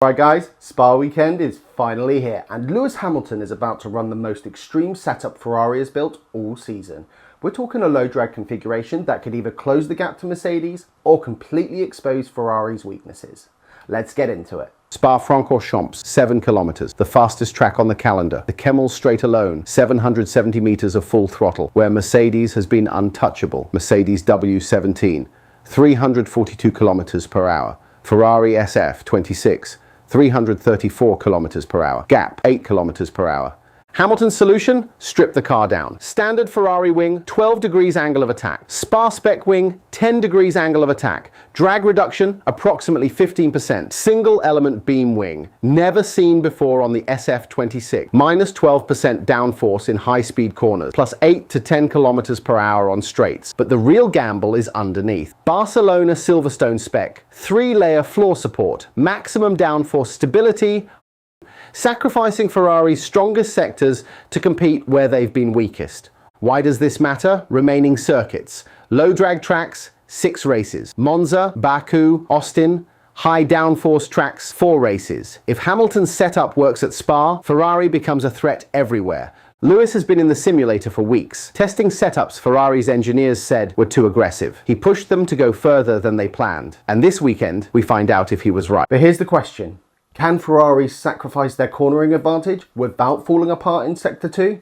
Right guys, Spa weekend is finally here and Lewis Hamilton is about to run the most extreme setup Ferrari has built all season. We're talking a low drag configuration that could either close the gap to Mercedes or completely expose Ferrari's weaknesses. Let's get into it. Spa-Francorchamps, 7 kilometers, the fastest track on the calendar. The Kemmel straight alone, 770 meters of full throttle, where Mercedes has been untouchable. Mercedes W17, 342 kilometers per hour. Ferrari SF26, 334 kilometers per hour. Gap, 8 kilometers per hour. Hamilton's solution? Strip the car down. Standard Ferrari wing, 12 degrees angle of attack. Spa spec wing, 10 degrees angle of attack. Drag reduction, approximately 15%. Single element beam wing, never seen before on the SF26. Minus 12% downforce in high speed corners, plus 8 to 10 kilometers per hour on straights. But the real gamble is underneath. Barcelona Silverstone spec, 3-layer floor support, maximum downforce stability, sacrificing Ferrari's strongest sectors to compete where they've been weakest. Why does this matter? Remaining circuits. Low drag tracks, 6 races. Monza, Baku, Austin. High downforce tracks, 4 races. If Hamilton's setup works at Spa, Ferrari becomes a threat everywhere. Lewis has been in the simulator for weeks. Testing setups Ferrari's engineers said were too aggressive. He pushed them to go further than they planned. And this weekend, we find out if he was right. But here's the question. Can Ferrari sacrifice their cornering advantage without falling apart in Sector 2?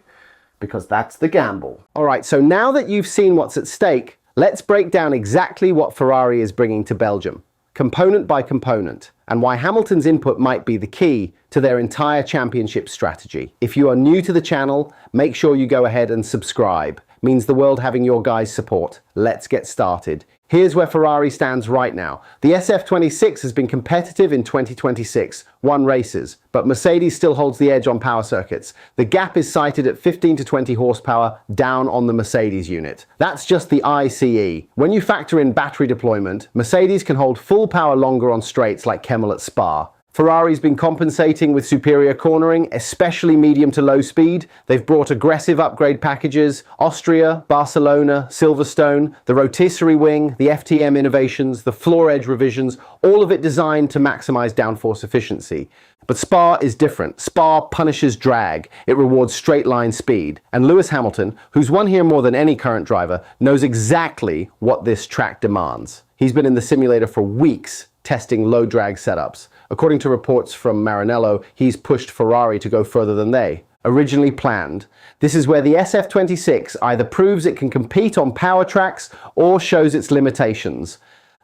Because that's the gamble. Alright, so now that you've seen what's at stake, let's break down exactly what Ferrari is bringing to Belgium, component by component, and why Hamilton's input might be the key to their entire championship strategy. If you are new to the channel, make sure you go ahead and subscribe. Means the world having your guys' support. Let's get started. Here's where Ferrari stands right now. The SF26 has been competitive in 2026, won races, but Mercedes still holds the edge on power circuits. The gap is cited at 15 to 20 horsepower down on the Mercedes unit. That's just the ICE. When you factor in battery deployment, Mercedes can hold full power longer on straights like Kemmel at Spa. Ferrari's been compensating with superior cornering, especially medium to low speed. They've brought aggressive upgrade packages, Austria, Barcelona, Silverstone, the rotisserie wing, the FTM innovations, the floor edge revisions, all of it designed to maximize downforce efficiency. But Spa is different. Spa punishes drag. It rewards straight line speed. And Lewis Hamilton, who's won here more than any current driver, knows exactly what this track demands. He's been in the simulator for weeks, testing low drag setups. According to reports from Maranello, he's pushed Ferrari to go further than they originally planned. This is where the SF26 either proves it can compete on power tracks or shows its limitations.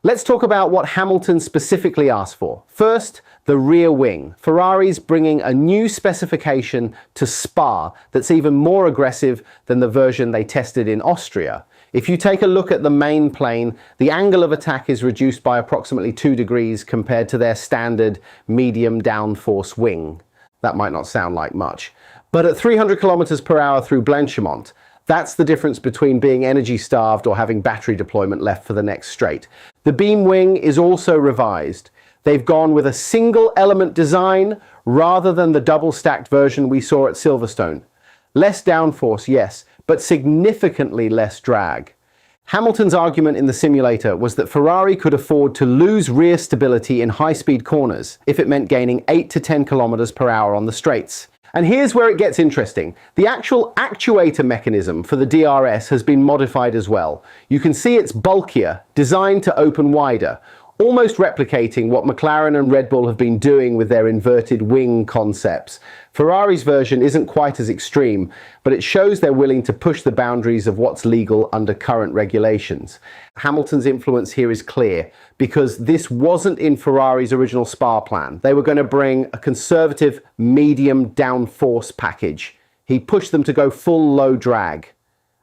Let's talk about what Hamilton specifically asked for. First, the rear wing. Ferrari's bringing a new specification to Spa that's even more aggressive than the version they tested in Austria. If you take a look at the main plane, the angle of attack is reduced by approximately 2 degrees compared to their standard medium downforce wing. That might not sound like much. But at 300 kilometers per hour through Blanchimont, that's the difference between being energy starved or having battery deployment left for the next straight. The beam wing is also revised. They've gone with a single element design rather than the double stacked version we saw at Silverstone. Less downforce, yes, but significantly less drag. Hamilton's argument in the simulator was that Ferrari could afford to lose rear stability in high-speed corners if it meant gaining 8 to 10 kilometers per hour on the straights. And here's where it gets interesting. The actual actuator mechanism for the DRS has been modified as well. You can see it's bulkier, designed to open wider, almost replicating what McLaren and Red Bull have been doing with their inverted wing concepts. Ferrari's version isn't quite as extreme, but it shows they're willing to push the boundaries of what's legal under current regulations. Hamilton's influence here is clear, because this wasn't in Ferrari's original Spa plan. They were going to bring a conservative medium downforce package. He pushed them to go full low drag,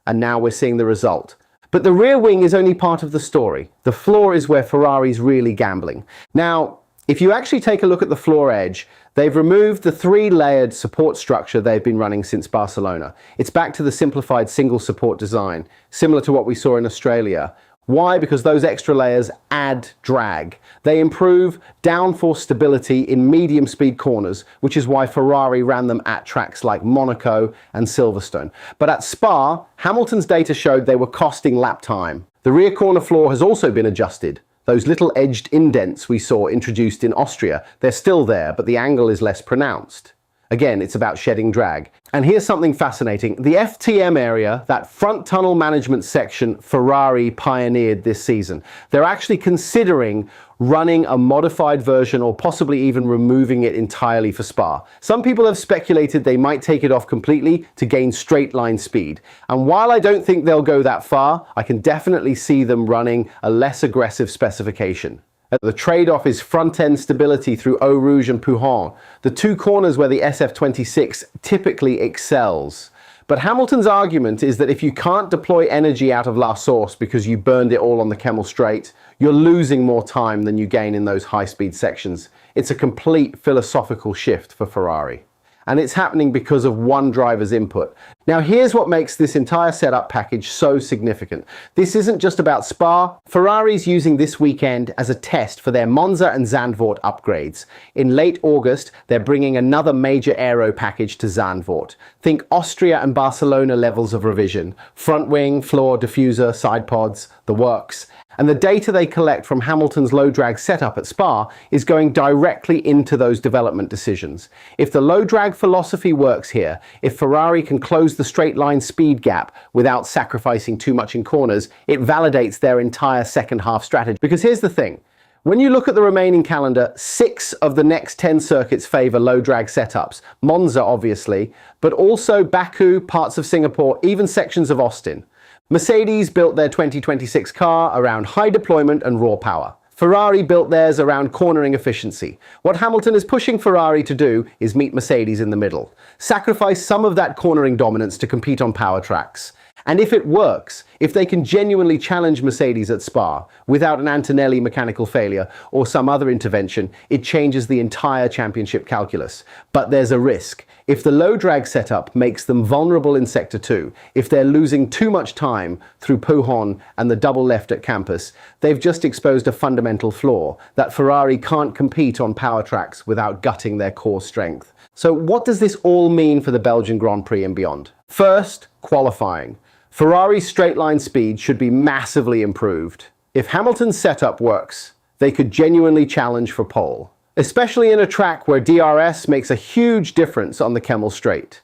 and now we're seeing the result. But the rear wing is only part of the story. The floor is where Ferrari's really gambling. Now, if you actually take a look at the floor edge, they've removed the 3-layered support structure they've been running since Barcelona. It's back to the simplified single support design, similar to what we saw in Australia. Why? Because those extra layers add drag. They improve downforce stability in medium speed corners, which is why Ferrari ran them at tracks like Monaco and Silverstone. But at Spa, Hamilton's data showed they were costing lap time. The rear corner floor has also been adjusted. Those little edged indents we saw introduced in Austria, they're still there, but the angle is less pronounced. Again, it's about shedding drag. And here's something fascinating. The FTM area, that front tunnel management section Ferrari pioneered this season, they're actually considering running a modified version or possibly even removing it entirely for Spa. Some people have speculated they might take it off completely to gain straight line speed. And while I don't think they'll go that far, I can definitely see them running a less aggressive specification. The trade-off is front-end stability through Eau Rouge and Pujon, the two corners where the SF26 typically excels. But Hamilton's argument is that if you can't deploy energy out of La Source because you burned it all on the Kemmel straight, you're losing more time than you gain in those high-speed sections. It's a complete philosophical shift for Ferrari. And it's happening because of one driver's input. Now here's what makes this entire setup package so significant. This isn't just about Spa. Ferrari's using this weekend as a test for their Monza and Zandvoort upgrades. In late August, they're bringing another major aero package to Zandvoort. Think Austria and Barcelona levels of revision. Front wing, floor, diffuser, side pods, the works. And the data they collect from Hamilton's low drag setup at Spa is going directly into those development decisions. If the low drag philosophy works here, if Ferrari can close the straight line speed gap without sacrificing too much in corners, it validates their entire second half strategy. Because here's the thing. When you look at the remaining calendar, 6 of the next 10 circuits favor low drag setups. Monza, obviously, but also Baku, parts of Singapore, even sections of Austin. Mercedes built their 2026 car around high deployment and raw power. Ferrari built theirs around cornering efficiency. What Hamilton is pushing Ferrari to do is meet Mercedes in the middle. Sacrifice some of that cornering dominance to compete on power tracks. And if it works, if they can genuinely challenge Mercedes at Spa without an Antonelli mechanical failure or some other intervention, it changes the entire championship calculus. But there's a risk. If the low drag setup makes them vulnerable in Sector 2, if they're losing too much time through Pujon and the double left at Campus, they've just exposed a fundamental flaw, that Ferrari can't compete on power tracks without gutting their core strength. So what does this all mean for the Belgian Grand Prix and beyond? First, qualifying. Ferrari's straight line speed should be massively improved. If Hamilton's setup works, they could genuinely challenge for pole, especially in a track where DRS makes a huge difference on the Kemmel straight.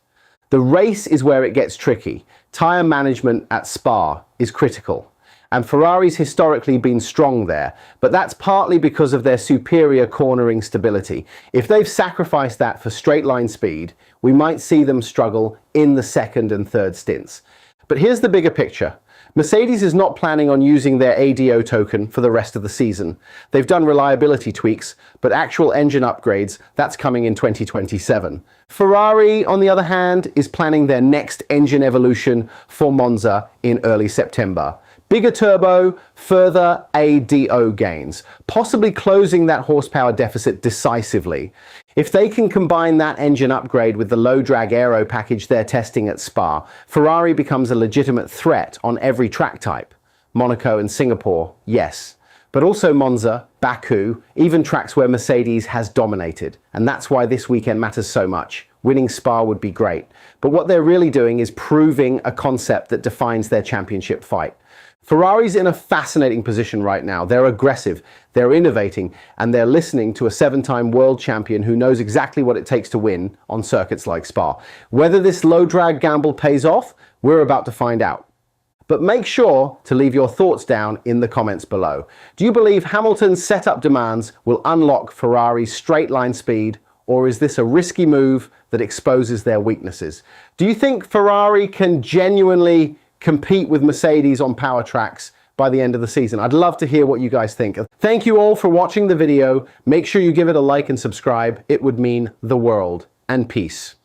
The race is where it gets tricky. Tyre management at Spa is critical, and Ferrari's historically been strong there, but that's partly because of their superior cornering stability. If they've sacrificed that for straight line speed, we might see them struggle in the second and third stints. But here's the bigger picture. Mercedes is not planning on using their ADO token for the rest of the season. They've done reliability tweaks, but actual engine upgrades, that's coming in 2027. Ferrari, on the other hand, is planning their next engine evolution for Monza in early September. Bigger turbo, further ADO gains, possibly closing that horsepower deficit decisively. If they can combine that engine upgrade with the low drag aero package they're testing at Spa, Ferrari becomes a legitimate threat on every track type. Monaco and Singapore, yes. But also Monza, Baku, even tracks where Mercedes has dominated. And that's why this weekend matters so much. Winning Spa would be great. But what they're really doing is proving a concept that defines their championship fight. Ferrari's in a fascinating position right now. They're aggressive, they're innovating, and they're listening to a 7-time world champion who knows exactly what it takes to win on circuits like Spa. Whether this low drag gamble pays off, we're about to find out. But make sure to leave your thoughts down in the comments below. Do you believe Hamilton's setup demands will unlock Ferrari's straight line speed, or is this a risky move that exposes their weaknesses? Do you think Ferrari can genuinely compete with Mercedes on power tracks by the end of the season? I'd love to hear what you guys think. Thank you all for watching the video. Make sure you give it a like and subscribe. It would mean the world. And peace.